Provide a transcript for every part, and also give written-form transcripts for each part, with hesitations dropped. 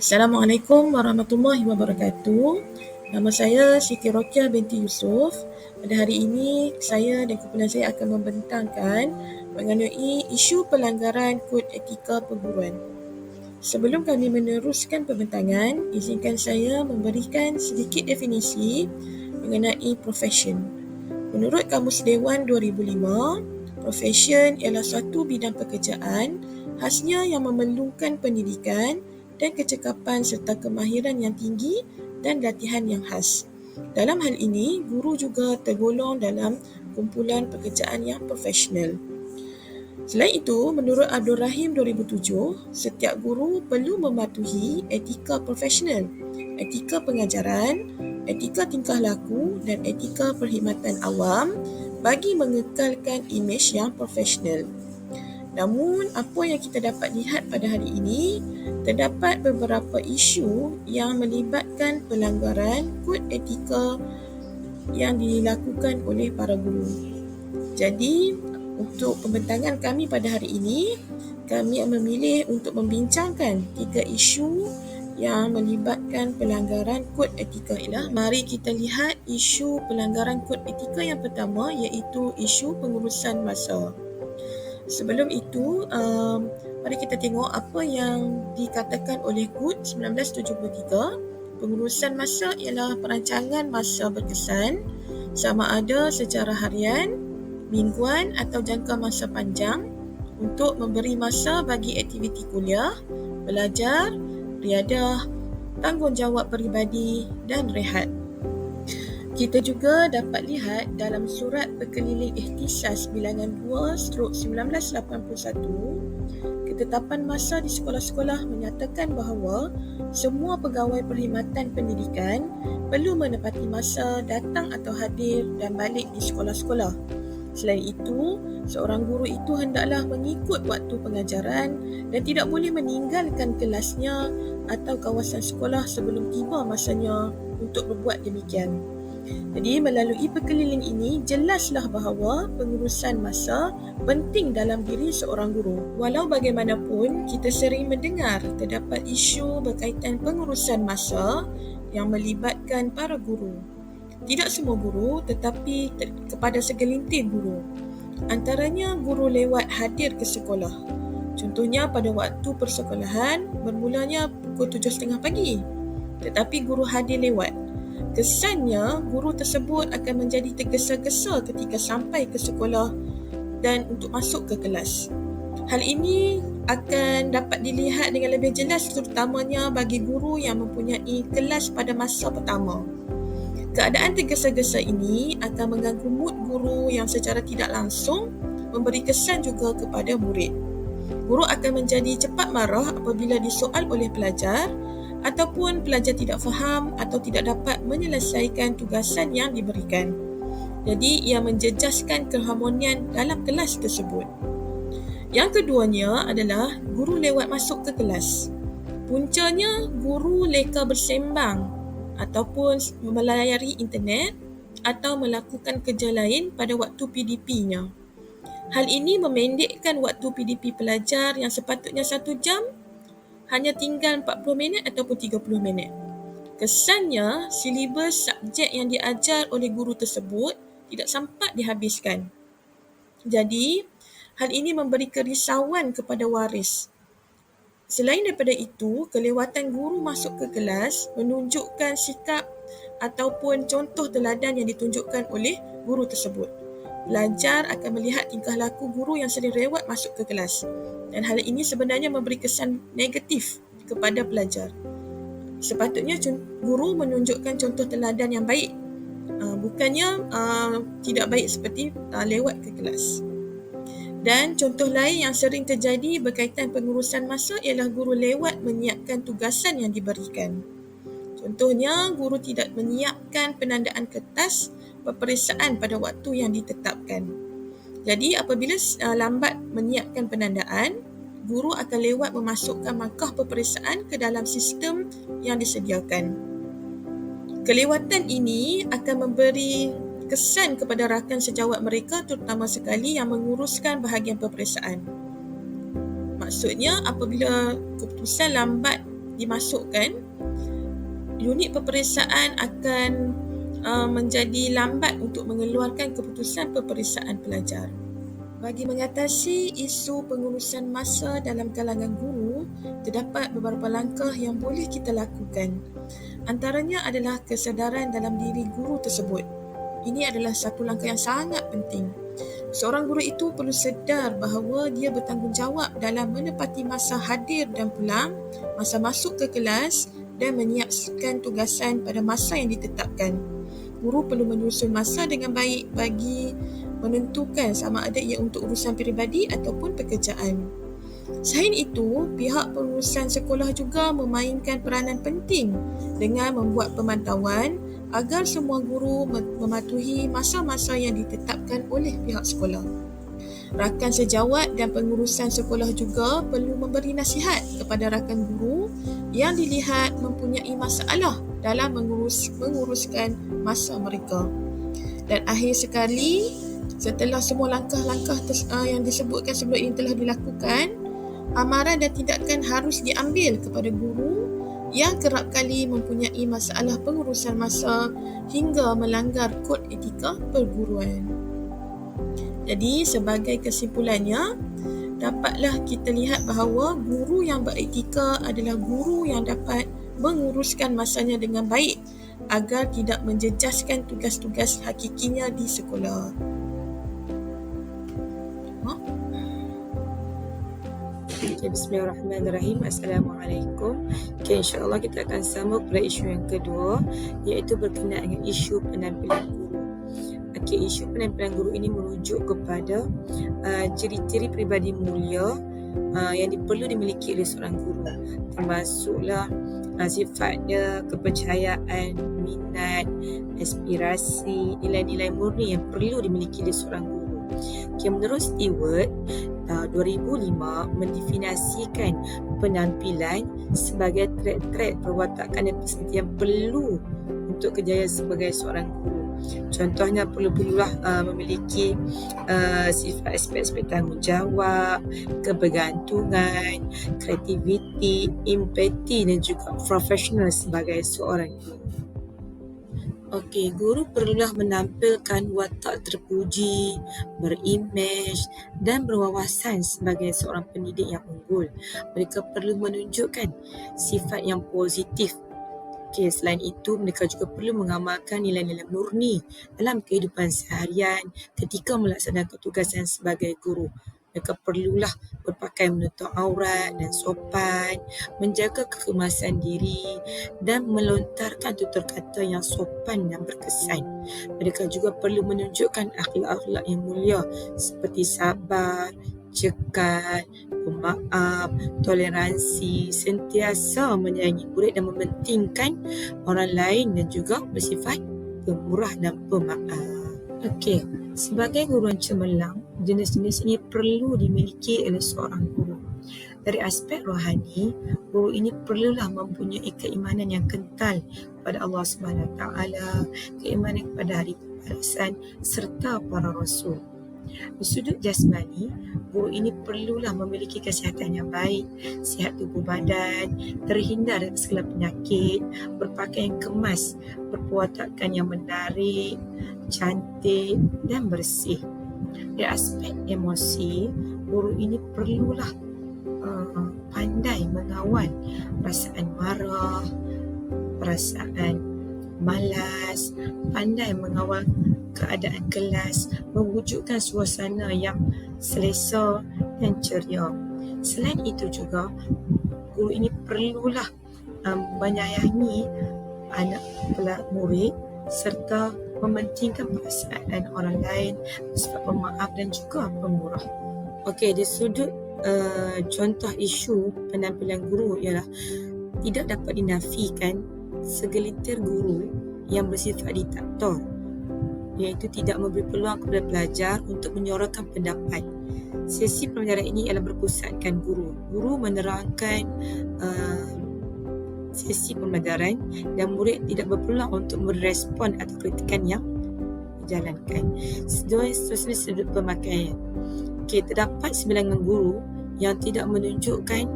Assalamualaikum warahmatullahi wabarakatuh. Nama saya Siti Rokiah binti Yusof. Pada hari ini, saya dan kumpulan saya akan membentangkan mengenai isu pelanggaran kod etika perguruan. Sebelum kami meneruskan pembentangan, izinkan saya memberikan sedikit definisi mengenai profession. Menurut Kamus Dewan 2005, profession ialah suatu bidang pekerjaan khasnya yang memerlukan pendidikan dan kecekapan serta kemahiran yang tinggi dan latihan yang khas. Dalam hal ini, guru juga tergolong dalam kumpulan pekerjaan yang profesional. Selain itu, menurut Abdul Rahim 2007, setiap guru perlu mematuhi etika profesional, etika pengajaran, etika tingkah laku dan etika perkhidmatan awam bagi mengekalkan imej yang profesional. Namun, apa yang kita dapat lihat pada hari ini, terdapat beberapa isu yang melibatkan pelanggaran kod etika yang dilakukan oleh para guru. Jadi, untuk pembentangan kami pada hari ini, kami memilih untuk membincangkan 3 isu yang melibatkan pelanggaran kod etika ialah. Mari kita lihat isu pelanggaran kod etika yang pertama, iaitu isu pengurusan masa. Sebelum itu, mari kita tengok apa yang dikatakan oleh KUD 1973. Pengurusan masa ialah perancangan masa berkesan sama ada secara harian, mingguan atau jangka masa panjang untuk memberi masa bagi aktiviti kuliah, belajar, riadah, tanggungjawab peribadi dan rehat. Kita juga dapat lihat dalam Surat Berkeliling Ikhtisas Bilangan 2/1981, ketetapan masa di sekolah-sekolah menyatakan bahawa semua pegawai perkhidmatan pendidikan perlu menepati masa datang atau hadir dan balik di sekolah-sekolah. Selain itu, seorang guru itu hendaklah mengikut waktu pengajaran dan tidak boleh meninggalkan kelasnya atau kawasan sekolah sebelum tiba masanya untuk berbuat demikian. Jadi, melalui perkeliling ini, jelaslah bahawa pengurusan masa penting dalam diri seorang guru. Walau bagaimanapun, kita sering mendengar terdapat isu berkaitan pengurusan masa yang melibatkan para guru. Tidak semua guru, tetapi kepada segelintir guru. Antaranya guru lewat hadir ke sekolah. Contohnya pada waktu persekolahan bermulanya pukul 7.30 pagi. Tetapi guru hadir lewat. Kesannya, guru tersebut akan menjadi tergesa-gesa ketika sampai ke sekolah dan untuk masuk ke kelas. Hal ini akan dapat dilihat dengan lebih jelas terutamanya bagi guru yang mempunyai kelas pada masa pertama. Keadaan tergesa-gesa ini akan mengganggu mood guru yang secara tidak langsung memberi kesan juga kepada murid. Guru akan menjadi cepat marah apabila disoal oleh pelajar ataupun pelajar tidak faham atau tidak dapat menyelesaikan tugasan yang diberikan. Jadi, ia menjejaskan keharmonian dalam kelas tersebut. Yang keduanya adalah guru lewat masuk ke kelas. Puncanya, guru leka bersembang ataupun melayari internet atau melakukan kerja lain pada waktu PDP-nya. Hal ini memendekkan waktu PDP pelajar yang sepatutnya 1 jam hanya tinggal 40 minit ataupun 30 minit. Kesannya, silibus subjek yang diajar oleh guru tersebut tidak sempat dihabiskan. Jadi, hal ini memberi kerisauan kepada waris. Selain daripada itu, kelewatan guru masuk ke kelas menunjukkan sikap ataupun contoh teladan yang ditunjukkan oleh guru tersebut. Pelajar akan melihat tingkah laku guru yang sering rewat masuk ke kelas, dan hal ini sebenarnya memberi kesan negatif kepada pelajar. Sepatutnya guru menunjukkan contoh teladan yang baik, bukannya tidak baik seperti lewat ke kelas. Dan contoh lain yang sering terjadi berkaitan pengurusan masa ialah guru lewat menyiapkan tugasan yang diberikan. Contohnya, guru tidak menyiapkan penandaan kertas peperiksaan pada waktu yang ditetapkan. Jadi, apabila lambat menyiapkan penandaan, guru akan lewat memasukkan markah peperiksaan ke dalam sistem yang disediakan. Kelewatan ini akan memberi kesan kepada rakan sejawat mereka, terutama sekali yang menguruskan bahagian peperiksaan. Maksudnya, apabila keputusan lambat dimasukkan, unit peperiksaan akan menjadi lambat untuk mengeluarkan keputusan peperiksaan pelajar. Bagi mengatasi isu pengurusan masa dalam kalangan guru, terdapat beberapa langkah yang boleh kita lakukan. Antaranya adalah kesedaran dalam diri guru tersebut. Ini adalah satu langkah yang sangat penting. Seorang guru itu perlu sedar bahawa dia bertanggungjawab dalam menepati masa hadir dan pulang, masa masuk ke kelas dan menyiapkan tugasan pada masa yang ditetapkan. Guru perlu menyusun masa dengan baik bagi menentukan sama ada ia untuk urusan peribadi ataupun pekerjaan. Selain itu, pihak pengurusan sekolah juga memainkan peranan penting dengan membuat pemantauan agar semua guru mematuhi masa-masa yang ditetapkan oleh pihak sekolah. Rakan sejawat dan pengurusan sekolah juga perlu memberi nasihat kepada rakan guru yang dilihat mempunyai masalah dalam menguruskan masa mereka. Dan akhir sekali, setelah semua langkah-langkah yang disebutkan sebelum ini telah dilakukan, amaran dan tindakan harus diambil kepada guru yang kerap kali mempunyai masalah pengurusan masa hingga melanggar kod etika perguruan. Jadi, sebagai kesimpulannya, dapatlah kita lihat bahawa guru yang beretika adalah guru yang dapat menguruskan masanya dengan baik agar tidak menjejaskan tugas-tugas hakikinya di sekolah. Bismillahirrahmanirrahim. Assalamualaikum. InsyaAllah kita akan sambung pada isu yang kedua, iaitu berkenaan dengan isu penampilan guru. Isu penampilan guru ini merujuk kepada ciri-ciri peribadi mulia yang perlu dimiliki oleh seorang guru, termasuklah sifatnya, kepercayaan, minat, aspirasi, nilai-nilai murni yang perlu dimiliki oleh seorang guru. Menurut Stewart, 2005 mendefinisikan penampilan sebagai trait-trait perwatakan dan personaliti yang perlu untuk kejayaan sebagai seorang guru. Contohnya perlulah memiliki sifat aspek-aspek tanggungjawab, kebergantungan, kreativiti, empati dan juga profesional sebagai seorang guru. Guru perlulah menampilkan watak terpuji, berimej dan berwawasan sebagai seorang pendidik yang unggul. Mereka perlu menunjukkan sifat yang positif. Selain itu, mereka juga perlu mengamalkan nilai-nilai murni dalam kehidupan seharian ketika melaksanakan tugasan sebagai guru. Mereka perlulah berpakaian menutup aurat dan sopan, menjaga kekhemasan diri dan melontarkan tutur kata yang sopan dan berkesan. Mereka juga perlu menunjukkan akhlak-akhlak yang mulia seperti sabar, cekal, pemaaf, toleransi, sentiasa menyayangi murid dan mementingkan orang lain dan juga bersifat pemurah dan pemaaf. Sebagai guru yang cemerlang, jenis-jenis ini perlu dimiliki oleh seorang guru. Dari aspek rohani, guru ini perlulah mempunyai keimanan yang kental kepada Allah SWT, keimanan kepada hari pembalasan serta para rasul. Dari sudut jasmani, guru ini perlulah memiliki kesihatan yang baik, sihat tubuh badan, terhindar dari segala penyakit, berpakaian kemas, berperwatakan yang menarik, cantik dan bersih. Dari aspek emosi, guru ini perlulah pandai mengawal perasaan marah, perasaan malas, pandai mengawal keadaan kelas, mewujudkan suasana yang selesa dan ceria. Selain itu juga, guru ini perlulah menyayangi anak murid serta mementingkan perasaan orang lain, bersifat pemaaf dan juga pemurah. Di sudut contoh isu penampilan guru ialah tidak dapat dinafikan segelintir guru yang bersifat diktator, iaitu tidak memberi peluang kepada pelajar untuk menyuarakan pendapat. Sesi pembelajaran ini ialah berpusatkan guru. Guru menerangkan sesi pembelajaran dan murid tidak berpeluang untuk merespon atau kritikan yang dijalankan. Sudut pemakaian. Terdapat sebilangan guru yang tidak menunjukkan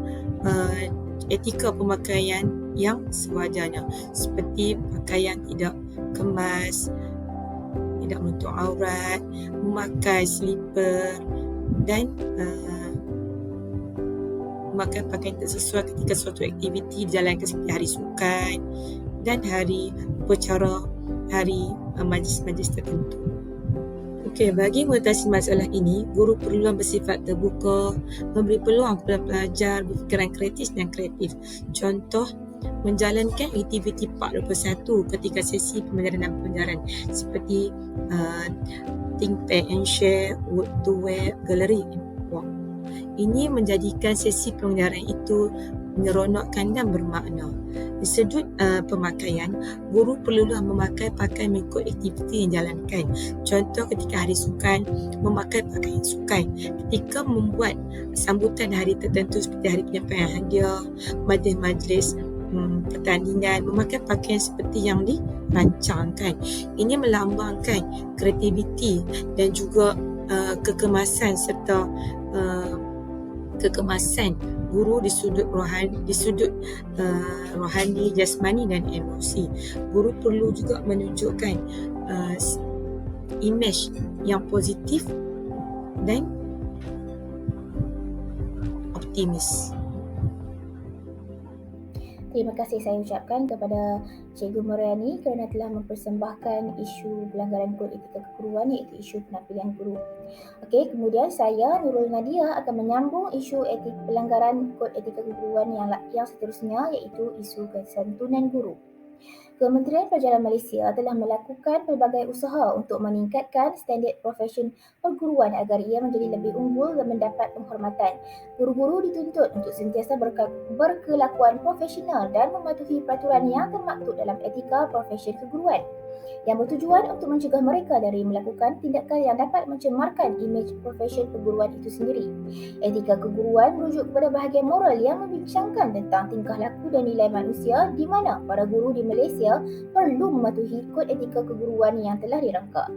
etika pemakaian yang sewajarnya, seperti pakaian tidak kemas, tidak menutup aurat, memakai slipper dan memakai pakaian tak sesuai ketika suatu aktiviti dijalankan seperti hari sukan dan hari upacara, hari majlis-majlis tertentu. Bagi mengatasi masalah ini, guru perlu bersifat terbuka, memberi peluang kepada pelajar berfikiran kritis dan kreatif. Contoh, menjalankan aktiviti Part 21 ketika sesi pembelajaran dan pengajaran seperti think, pack and share, work to web, gallery and walk. Ini menjadikan sesi pembelajaran itu menyeronokkan dan bermakna. Di sudut pemakaian, guru perlulah memakai pakaian mengikut aktiviti yang dijalankan. Contoh, ketika hari sukan, memakai pakaian sukan. Ketika membuat sambutan hari tertentu seperti hari penyampaian hadiah, majlis-majlis pertandingan, memakai pakaian seperti yang dirancangkan. Ini melambangkan kreativiti dan juga kekemasan serta kekemasan guru di sudut rohani, jasmani dan emosi. Guru perlu juga menunjukkan imej yang positif dan optimis. Terima kasih saya ucapkan kepada Cikgu Mariani kerana telah mempersembahkan isu pelanggaran kod etika keguruan iaitu isu penampilan guru. Okey, kemudian saya Nurul Nadia akan menyambung isu pelanggaran kod etika keguruan yang seterusnya iaitu isu kesantunan guru. Kementerian Pelajaran Malaysia telah melakukan pelbagai usaha untuk meningkatkan standard profesion perguruan agar ia menjadi lebih unggul dan mendapat penghormatan. Guru-guru dituntut untuk sentiasa berkelakuan profesional dan mematuhi peraturan yang termaktub dalam etika profesion keguruan yang bertujuan untuk mencegah mereka dari melakukan tindakan yang dapat mencemarkan imej profesion keguruan itu sendiri. Etika keguruan merujuk kepada bahagian moral yang membincangkan tentang tingkah laku dan nilai manusia di mana para guru di Malaysia perlu mematuhi kod etika keguruan yang telah dirangka.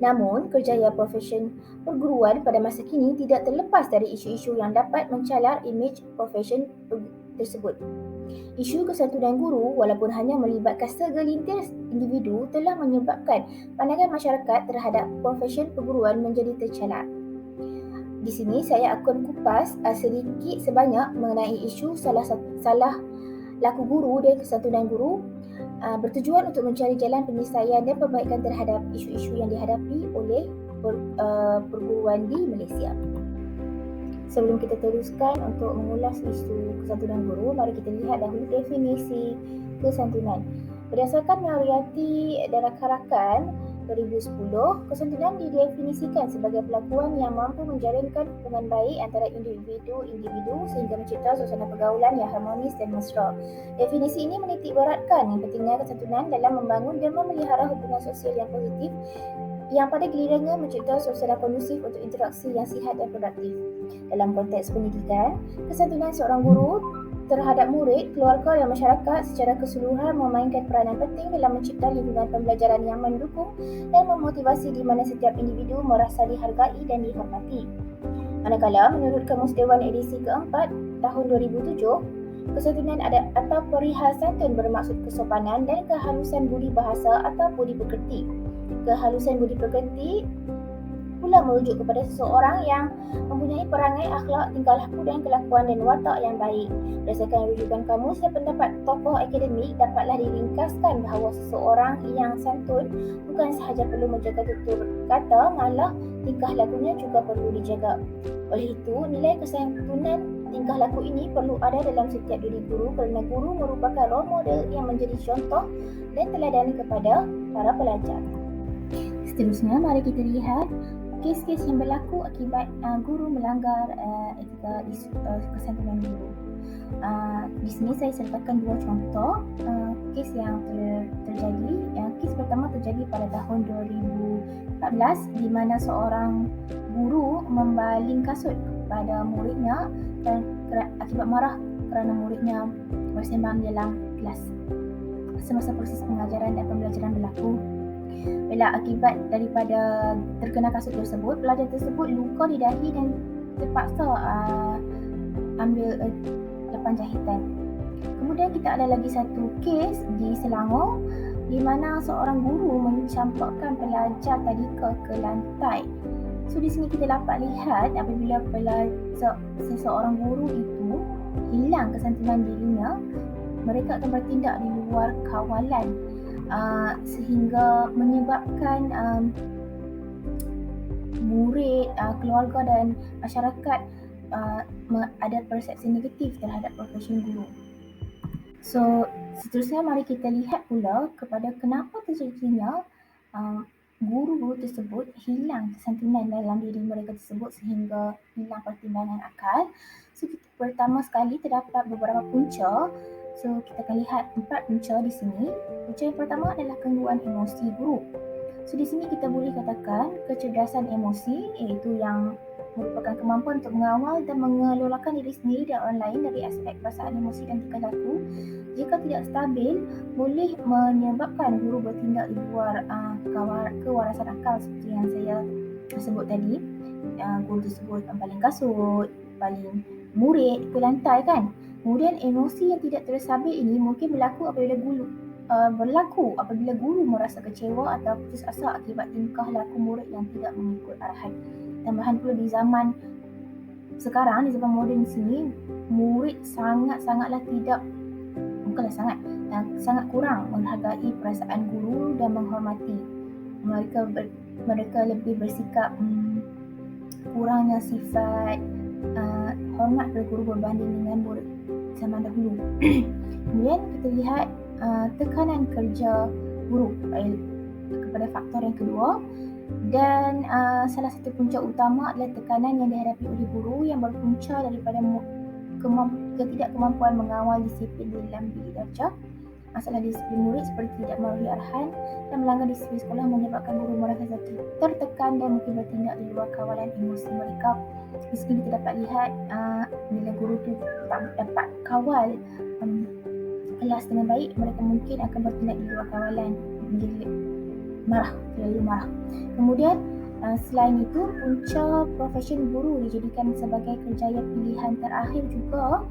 Namun, kerjaya profesion perguruan pada masa kini tidak terlepas dari isu-isu yang dapat mencalar imej profesion tersebut. Isu kesantunan guru walaupun hanya melibatkan segelintir individu telah menyebabkan pandangan masyarakat terhadap profesion perguruan menjadi tercalar. Di sini saya akan kupas sedikit sebanyak mengenai isu salah laku guru dan kesantunan guru bertujuan untuk mencari jalan penyelesaian dan perbaikan terhadap isu-isu yang dihadapi oleh perguruan di Malaysia. Sebelum kita teruskan untuk mengulas isu kesantunan guru, mari kita lihat dahulu definisi kesantunan. Berdasarkan Mariyati dan rakan-rakan 2010, kesantunan didefinisikan sebagai perlakuan yang mampu menjalinkan hubungan baik antara individu-individu sehingga mencipta suasana pergaulan yang harmonis dan mesra. Definisi ini menitik beratkan yang pentingnya kesantunan dalam membangun dan memelihara hubungan sosial yang positif yang pada gilirannya mencipta suasana kondusif untuk interaksi yang sihat dan produktif. Dalam konteks pendidikan, kesantunan seorang guru terhadap murid, keluarga dan masyarakat secara keseluruhan memainkan peranan penting dalam mencipta lingkungan pembelajaran yang mendukung dan memotivasi di mana setiap individu merasa dihargai dan dihormati. Manakala menurut Kamus Dewan edisi keempat tahun 2007, kesantunan atau perihal santun bermaksud kesopanan dan kehalusan budi bahasa atau budi pekerti. Kehalusan budi pekerti pula merujuk kepada seseorang yang mempunyai perangai akhlak, tingkah laku dan kelakuan dan watak yang baik. Berdasarkan rujukan kamus dan pendapat tokoh akademik, dapatlah diringkaskan bahawa seseorang yang santun bukan sahaja perlu menjaga tutur kata, malah tingkah lakunya juga perlu dijaga. Oleh itu, nilai kesantunan tingkah laku ini perlu ada dalam setiap diri guru kerana guru merupakan role model yang menjadi contoh dan teladan kepada para pelajar. Seterusnya, mari kita lihat kes-kes yang berlaku akibat guru melanggar etika kesantunan guru. Di sini saya sertakan dua contoh. kes yang terjadi. Kes pertama terjadi pada tahun 2014 di mana seorang guru membaling kasut pada muridnya dan akibat marah kerana muridnya bersembang dalam kelas. Semasa proses pengajaran dan pembelajaran berlaku, bila akibat daripada terkena kasut tersebut, pelajar tersebut luka di dahi dan terpaksa ambil lapan jahitan. Kemudian kita ada lagi satu kes di Selangor di mana seorang guru mencampakkan pelajar tadika ke lantai. So di sini kita dapat lihat apabila seseorang guru itu hilang kesantunan dirinya, mereka akan bertindak di luar kawalan sehingga menyebabkan murid, keluarga dan masyarakat ada persepsi negatif terhadap profesi guru. So seterusnya mari kita lihat pula kepada kenapa terjadinya guru-guru tersebut hilang kesantunan dalam diri mereka tersebut sehingga hilang pertimbangan akal. So pertama sekali terdapat beberapa punca. So kita akan lihat 4 punca di sini. Punca yang pertama adalah gangguan emosi guru. So di sini kita boleh katakan kecerdasan emosi, iaitu yang merupakan kemampuan untuk mengawal dan mengelolakan diri sendiri dan orang lain dari aspek perasaan emosi dan tingkah laku. Jika tidak stabil, boleh menyebabkan guru bertindak di luar kewarasan akal seperti yang saya sebut tadi. Guru tersebut baling kasut, baling murid ke lantai kan. Kemudian emosi yang tidak terstabil ini mungkin berlaku apabila guru merasa kecewa atau putus asa akibat tingkah laku murid yang tidak mengikut arahan. Tambahan pula di zaman sekarang, di zaman moden sini, murid sangat kurang menghargai perasaan guru dan menghormati. Mereka lebih bersikap kurangnya sifat hormat pada guru berbanding dengan murid zaman dahulu. Kemudian kita lihat tekanan kerja guru kepada faktor yang kedua, dan salah satu punca utama adalah tekanan yang dihadapi oleh guru yang berpunca daripada ketidakmampuan mengawal disiplin dalam bilik darjah. Masalah disiplin murid seperti tidak mematuhi arahan dan melanggar disiplin sekolah menyebabkan guru merasa tertekan dan mungkin bertindak di luar kawalan emosi mereka. Di sini kita dapat lihat bila guru tu tak dapat kawal kelas dengan baik, mereka mungkin akan bertindak di luar kawalan, menjadi terlalu marah. Kemudian selain itu, punca profesion guru dijadikan sebagai kerjaya pilihan terakhir juga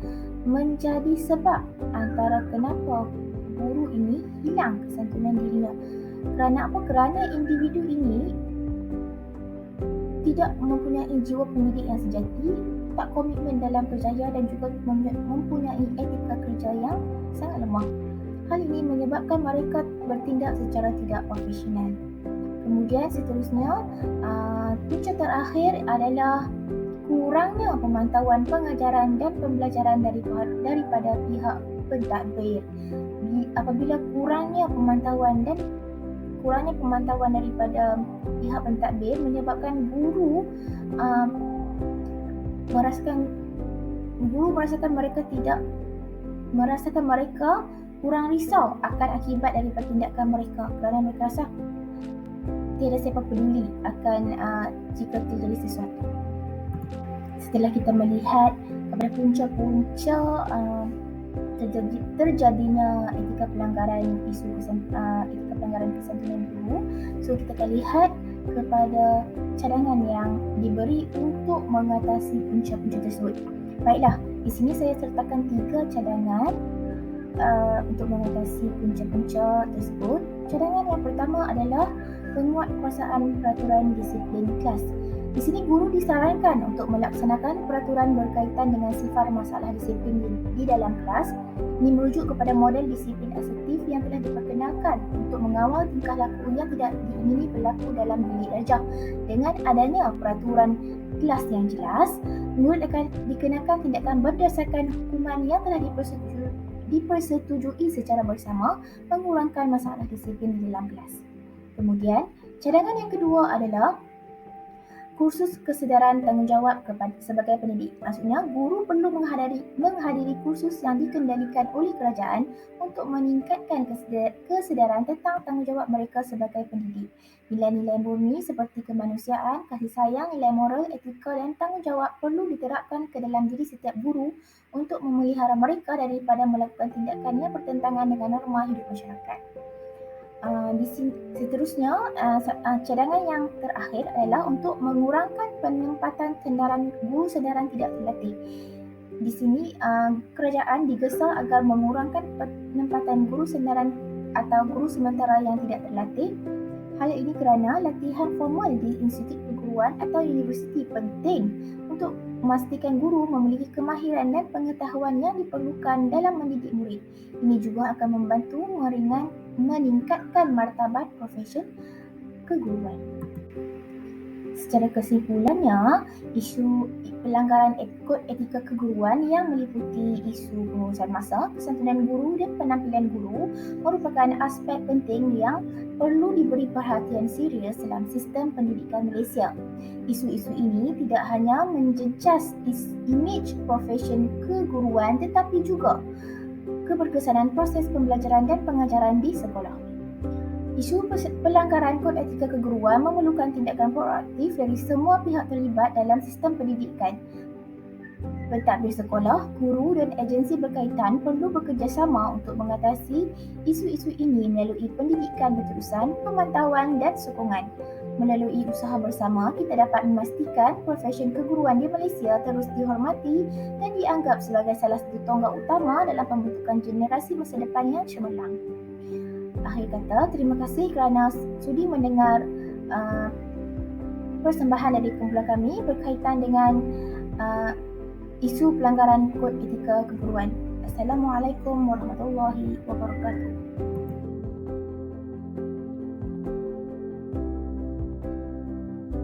menjadi sebab antara kenapa guru ini hilang kesantunan dirinya. Kerana apa? Kerana individu ini tidak mempunyai jiwa pendidik yang sejati, tak komitmen dalam kerjaya dan juga mempunyai etika kerja yang sangat lemah. Hal ini menyebabkan mereka bertindak secara tidak profesional. Kemudian seterusnya, punca terakhir adalah kurangnya pemantauan pengajaran dan pembelajaran daripada pihak pentadbir. Apabila kurangnya pemantauan daripada pihak pentadbir menyebabkan guru merasakan mereka kurang risau akan akibat daripada tindakan mereka, kerana mereka rasa tiada siapa peduli akan jika terjadi sesuatu. Setelah kita melihat kepada punca-punca terjadinya etika pelanggaran kesantunan guru, so kita akan lihat kepada cadangan yang diberi untuk mengatasi punca-punca tersebut. Baiklah, di sini saya sertakan 3 cadangan untuk mengatasi punca-punca tersebut. Cadangan yang pertama adalah penguatkuasaan peraturan disiplin kelas. Di sini guru disarankan untuk melaksanakan peraturan berkaitan dengan sifar masalah disiplin di dalam kelas. Ini merujuk kepada model disiplin asertif yang telah diperkenalkan untuk mengawal tingkah laku yang tidak diingini berlaku dalam bilik darjah. Dengan adanya peraturan kelas yang jelas, murid akan dikenakan tindakan berdasarkan hukuman yang telah dipersetujui secara bersama, mengurangkan masalah disiplin di dalam kelas. Kemudian, cadangan yang kedua adalah kursus kesedaran tanggungjawab sebagai pendidik. Maksudnya, guru perlu menghadiri kursus yang dikendalikan oleh kerajaan untuk meningkatkan kesedaran tentang tanggungjawab mereka sebagai pendidik. Nilai-nilai murni seperti kemanusiaan, kasih sayang, nilai moral, etika dan tanggungjawab perlu diterapkan ke dalam diri setiap guru untuk memelihara mereka daripada melakukan tindakan yang bertentangan dengan norma hidup masyarakat. Seterusnya, cadangan yang terakhir adalah untuk mengurangkan penempatan guru sedaran tidak terlatih. Di sini, kerajaan digesa agar mengurangkan penempatan guru sedaran atau guru sementara yang tidak terlatih. Hal ini kerana latihan formal di institut perguruan atau universiti penting untuk memastikan guru memiliki kemahiran dan pengetahuan yang diperlukan dalam mendidik murid. Ini juga akan membantu meningkatkan martabat profesion keguruan. Secara kesimpulannya, isu pelanggaran kod etika keguruan yang meliputi isu pengurusan masa, kesantunan guru dan penampilan guru merupakan aspek penting yang perlu diberi perhatian serius dalam sistem pendidikan Malaysia. Isu-isu ini tidak hanya menjejas imej profesion keguruan tetapi juga keberkesanan proses pembelajaran dan pengajaran di sekolah. Isu pelanggaran kod etika keguruan memerlukan tindakan proaktif dari semua pihak terlibat dalam sistem pendidikan. Pentadbir sekolah, guru dan agensi berkaitan perlu bekerjasama untuk mengatasi isu-isu ini melalui pendidikan berterusan, pemantauan dan sokongan. Melalui usaha bersama, kita dapat memastikan profesion keguruan di Malaysia terus dihormati dan dianggap sebagai salah satu tonggak utama dalam pembentukan generasi masa depan yang cemerlang. Akhir kata, terima kasih kerana sudi mendengar persembahan dari kumpulan kami berkaitan dengan isu pelanggaran kod etika keguruan. Assalamualaikum warahmatullahi wabarakatuh.